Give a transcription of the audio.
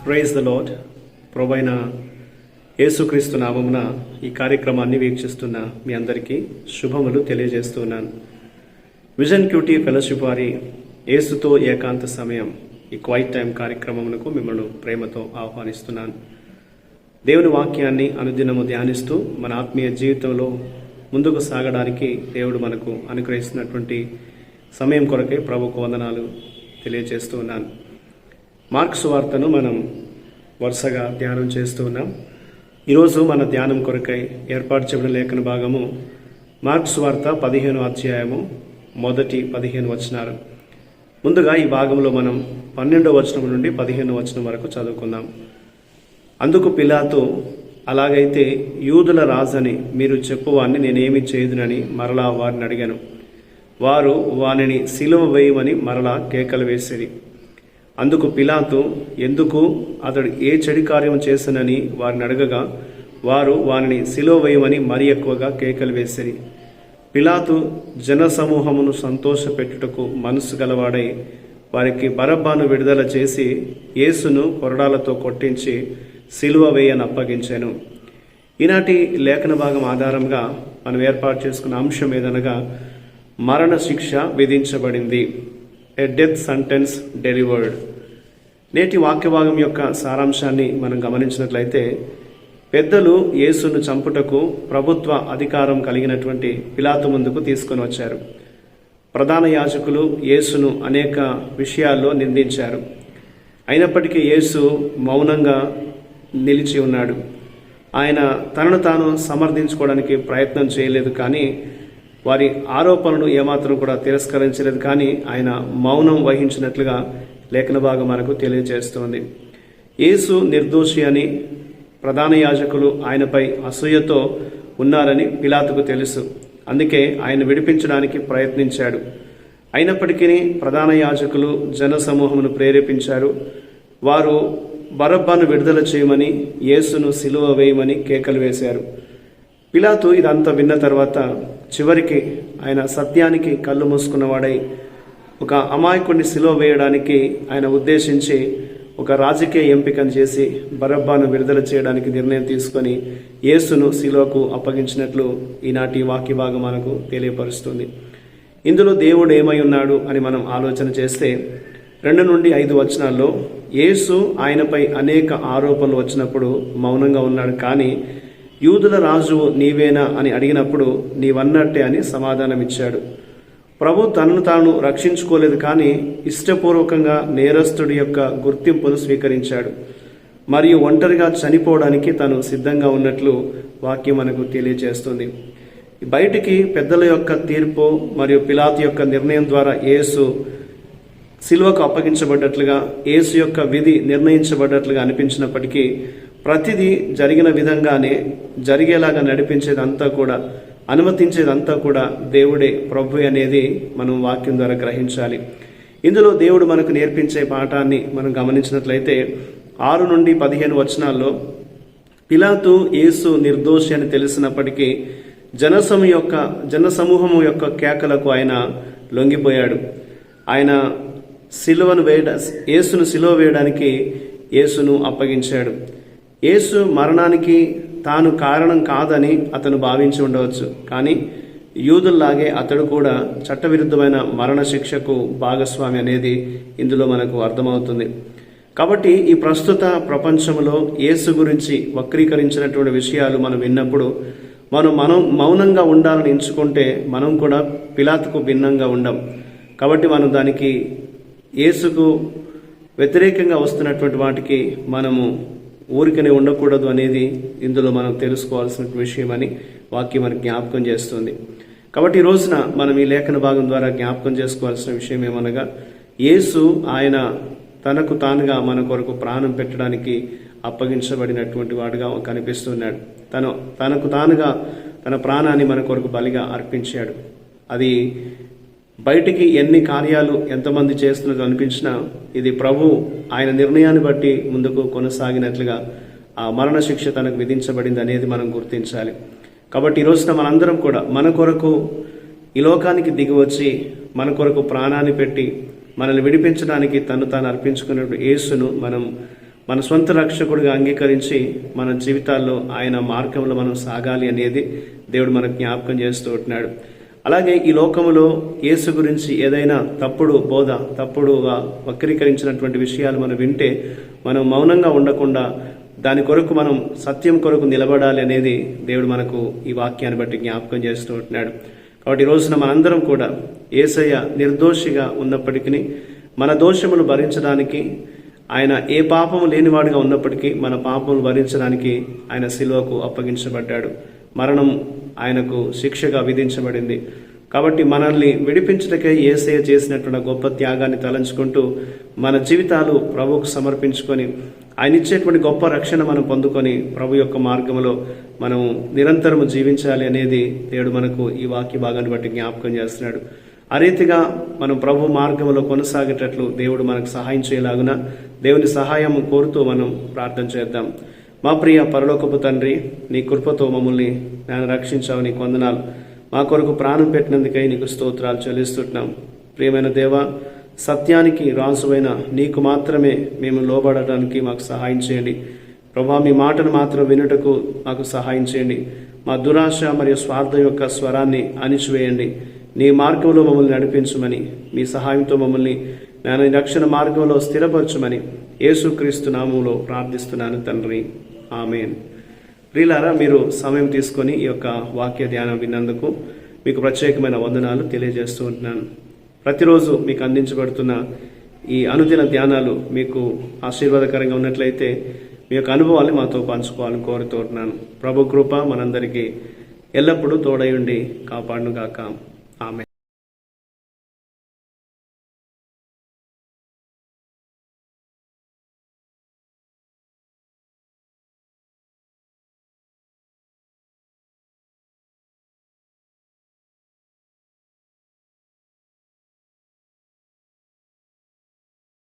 Praise the lord. ప్రభువైన యేసుక్రీస్తు నామమున ఈ కార్యక్రమాన్ని వీక్షిస్తున్న మీ అందరికీ శుభములు తెలియజేస్తున్నాను. విజన్ క్యూటీ ఫెలోషిప్ వారి యేసుతో ఏకాంత సమయం ఈ క్వైట్ టైం కార్యక్రమమునకు మిమ్మల్ని ప్రేమతో ఆహ్వానిస్తున్నాను. దేవుని వాక్యాన్ని అనుదినము ధ్యానిస్తూ మన ఆత్మీయ జీవితంలో ముందుకు సాగడానికి దేవుడు మనకు అనుగ్రహిస్తున్నటువంటి సమయం కొరకే ప్రభుకు వందనాలు తెలియజేస్తూ ఉన్నాను. మార్కు సువార్తను మనం వరుసగా ధ్యానం చేస్తూ ఉన్నాం. ఈరోజు మన ధ్యానం కొరకై ఏర్పాటు చేయబడిన లేఖన భాగము మార్కు సువార్త 15వ అధ్యాయము మొదటి 15 వచనాలు. ముందుగా ఈ భాగంలో మనం 12వ వచనం నుండి 15వ వచనం వరకు చదువుకుందాం. అందుకు పిలాతు, అలాగైతే యూదుల రాజని మీరు చెప్పువాన్ని నేనేమి చేయుదునని మరలా వారిని అడిగాను. వారు వానిని సిలువ వేయమని మరలా కేకలు వేసిరి. అందుకు పిలాతు, ఎందుకు అతడు ఏ చెడు కార్యం చేశానని వారిని అడగగా వారు వానిని సిలువ వేయమని మరీ ఎక్కువగా కేకలు వేసిరి. పిలాతు జనసమూహమును సంతోషపెట్టుటకు మనసు గలవాడై వారికి బరబ్బాను విడుదల చేసి యేసును కొరడాలతో కొట్టించి సిలువ వేయని అప్పగించాను. ఈనాటి లేఖన భాగం ఆధారంగా మనం ఏర్పాటు చేసుకున్న అంశం ఏదనగా మరణ శిక్ష విధించబడింది. A death sentence delivered. నేటి వాక్యభాగం యొక్క సారాంశాన్ని మనం గమనించినట్లయితే, పెద్దలు యేసును చంపుటకు ప్రభుత్వ అధికారం కలిగినటువంటి పిలాతు ముందుకు తీసుకొని వచ్చారు. ప్రధాన యాజకులు యేసును అనేక విషయాల్లో నిందించారు. అయినప్పటికీ యేసు మౌనంగా నిలిచి ఉన్నాడు. ఆయన తనను తాను సమర్థించుకోవడానికి ప్రయత్నం చేయలేదు, కానీ వారి ఆరోపణలను ఏమాత్రం కూడా తిరస్కరించలేదు. కానీ ఆయన మౌనం వహించినట్లుగా లేఖన భాగం మనకు తెలియజేస్తోంది. యేసు నిర్దోషి అని ప్రధాన యాజకులు ఆయనపై అసూయతో ఉన్నారని పిలాతుకు తెలుసు. అందుకే ఆయన విడిపించడానికి ప్రయత్నించాడు. అయినప్పటికీ ప్రధాన యాజకులు జనసమూహమును ప్రేరేపించారు. వారు బరబ్బాను విడుదల చేయమని, యేసును సిలువ వేయమని కేకలు వేశారు. పిలాతు ఇదంతా విన్న తర్వాత చివరికి ఆయన సత్యానికి కళ్ళు మూసుకున్నవాడై ఒక అమాయకుడిని సిలువ వేయడానికి ఆయన ఉద్దేశించి ఒక రాజకీయ ఎంపికను చేసి బరబ్బాను విడుదల చేయడానికి నిర్ణయం తీసుకొని యేసును సిలువకు అప్పగించినట్లు ఈనాటి వాక్య భాగం మనకు తెలియపరుస్తుంది. ఇందులో దేవుడు ఏమై ఉన్నాడు అని మనం ఆలోచన చేస్తే 2 నుండి 5 వచనాల్లో యేసు ఆయనపై అనేక ఆరోపణలు వచ్చినప్పుడు మౌనంగా ఉన్నాడు. కానీ యూదుల రాజు నీవేనా అని అడిగినప్పుడు నీవన్నట్టే అని సమాధానమిచ్చాడు. ప్రభు తనను తాను రక్షించుకోలేదు, కానీ ఇష్టపూర్వకంగా నేరస్తుడి యొక్క గుర్తింపును స్వీకరించాడు. మరియు ఒంటరిగా చనిపోవడానికి తను సిద్ధంగా ఉన్నట్లు వాక్యం మనకు తెలియజేస్తుంది. బయటికి పెద్దల యొక్క తీర్పు మరియు పిలాతు యొక్క నిర్ణయం ద్వారా యేసు సిలువకు అప్పగించబడ్డట్లుగా, యేసు యొక్క విధి నిర్ణయించబడ్డట్లుగా అనిపించినప్పటికీ ప్రతిదీ జరిగిన విధంగానే జరిగేలాగా నడిపించేదంతా కూడా, అనుమతించేదంతా కూడా దేవుడే, ప్రభు అనేది మనం వాక్యం ద్వారా గ్రహించాలి. ఇందులో దేవుడు మనకు నేర్పించే పాఠాన్ని మనం గమనించినట్లయితే 6 నుండి 15 వచనాల్లో పిలాతు యేసు నిర్దోషి అని తెలిసినప్పటికీ జనసమూహము యొక్క కేకలకు ఆయన లొంగిపోయాడు. ఆయన యేసును సిలువ వేయడానికి యేసును అప్పగించాడు. యేసు మరణానికి తాను కారణం కాదని అతను భావించి ఉండవచ్చు, కానీ యూదుల్లాగే అతడు కూడా చట్టవిరుద్ధమైన మరణ శిక్షకు భాగస్వామి అనేది ఇందులో మనకు అర్థమవుతుంది. కాబట్టి ఈ ప్రస్తుత ప్రపంచంలో యేసు గురించి వక్రీకరించినటువంటి విషయాలు మనం విన్నప్పుడు మనం మౌనంగా ఉండాలని ఎంచుకుంటే మనం కూడా పిలాతుకు భిన్నంగా ఉండం. కాబట్టి మనం దానికి యేసుకు వ్యతిరేకంగా వస్తున్నటువంటి వాటికి మనము ఊరికనే ఉండకూడదు అనేది ఇందులో మనం తెలుసుకోవాల్సిన విషయం అని వాక్యం మనకు జ్ఞాపకం చేస్తుంది. కాబట్టి ఈ రోజున మనం ఈ లేఖన భాగం ద్వారా జ్ఞాపకం చేసుకోవాల్సిన విషయం ఏమనగా, యేసు ఆయన తనకు తానుగా మన కొరకు ప్రాణం పెట్టడానికి అప్పగించబడినటువంటి వాడుగా కనిపిస్తున్నాడు. తనకు తానుగా తన ప్రాణాన్ని మన కొరకు బలిగా అర్పించాడు. అది బయటికి ఎన్ని కార్యాలు ఎంతమంది చేస్తున్నట్టు అనిపించినా ఇది ప్రభు ఆయన నిర్ణయాన్ని బట్టి ముందుకు కొనసాగినట్లుగా ఆ మరణ శిక్ష తనకు విధించబడింది అనేది మనం గుర్తించాలి. కాబట్టి ఈ రోజున మనందరం కూడా మన కొరకు ఈ లోకానికి దిగి వచ్చి మన కొరకు ప్రాణాన్ని పెట్టి మనల్ని విడిపించడానికి తను తాను అర్పించుకున్నప్పుడు యేసును మనం మన సొంత రక్షకుడిగా అంగీకరించి మన జీవితాల్లో ఆయన మార్గంలో మనం సాగాలి అనేది దేవుడు మనకు జ్ఞాపకం చేస్తూ ఉంటున్నాడు. అలాగే ఈ లోకములో యేసు గురించి ఏదైనా తప్పుడు బోధ, తప్పుడుగా వక్రీకరించినటువంటి విషయాలు మనం వింటే మనం మౌనంగా ఉండకుండా దాని కొరకు మనం సత్యం కొరకు నిలబడాలి అనేది దేవుడు మనకు ఈ వాక్యాన్ని బట్టి జ్ఞాపకం చేస్తూ ఉంటున్నాడు. కాబట్టి ఈ రోజున మనందరం కూడా యేసయ్య నిర్దోషిగా ఉన్నప్పటికీ మన దోషములు భరించడానికి, ఆయన ఏ పాపము లేనివాడుగా ఉన్నప్పటికీ మన పాపములు భరించడానికి ఆయన శిలువకు అప్పగించబడ్డాడు. మరణం ఆయనకు శిక్షగా విధించబడింది. కాబట్టి మనల్ని విడిపించటకై యేసయ్య చేసినటువంటి గొప్ప త్యాగాన్ని తలంచుకుంటూ మన జీవితాలు ప్రభువుకు సమర్పించుకొని ఆయన ఇచ్చేటువంటి గొప్ప రక్షణ మనం పొందుకొని ప్రభు యొక్క మార్గంలో మనం నిరంతరము జీవించాలి అనేది దేవుడు మనకు ఈ వాక్య భాగాన్ని బట్టి జ్ఞాపకం చేస్తున్నాడు. ఆ రీతిగా మనం ప్రభు మార్గంలో కొనసాగేటట్లు దేవుడు మనకు సహాయం చేయలాగున దేవుని సహాయం కోరుతూ మనం ప్రార్థన చేద్దాం. మా ప్రియ పరలోకపు తండ్రి, నీ కృపతో మమ్మల్ని నేను రక్షించావు, నీకు వందనాలు. మా కొరకు ప్రాణం పెట్టినందుకై నీకు స్తోత్రాలు చెల్లిస్తున్నాం. ప్రియమైన దేవా, సత్యానికి రాజువైన నీకు మాత్రమే మేము లోబడటానికి మాకు సహాయం చేయండి. ప్రభా, మీ మాటను మాత్రం వినుటకు మాకు సహాయం చేయండి. మా దురాశ మరియు స్వార్థం యొక్క స్వరాన్ని అణిచివేయండి. నీ మార్గంలో మమ్మల్ని నడిపించమని, మీ సహాయంతో మమ్మల్ని నేను రక్షణ మార్గంలో స్థిరపరచమని యేసుక్రీస్తు నామములో ప్రార్థిస్తున్నాను తండ్రి, ఆమేన్. ప్రియులారా, మీరు సమయం తీసుకొని ఈ యొక్క వాక్య ధ్యానం విన్నందుకు మీకు ప్రత్యేకమైన వందనాలు తెలియజేస్తూ ఉంటున్నాను. ప్రతిరోజు మీకు అందించబడుతున్న ఈ అనుదిన ధ్యానాలు మీకు ఆశీర్వాదకరంగా ఉన్నట్లయితే మీ యొక్క అనుభవాన్ని మాతో పంచుకోవాలని కోరుతున్నాను. ప్రభు కృప మనందరికీ ఎల్లప్పుడూ తోడై ఉండి కాపాడునుగాక. ఆమేన్.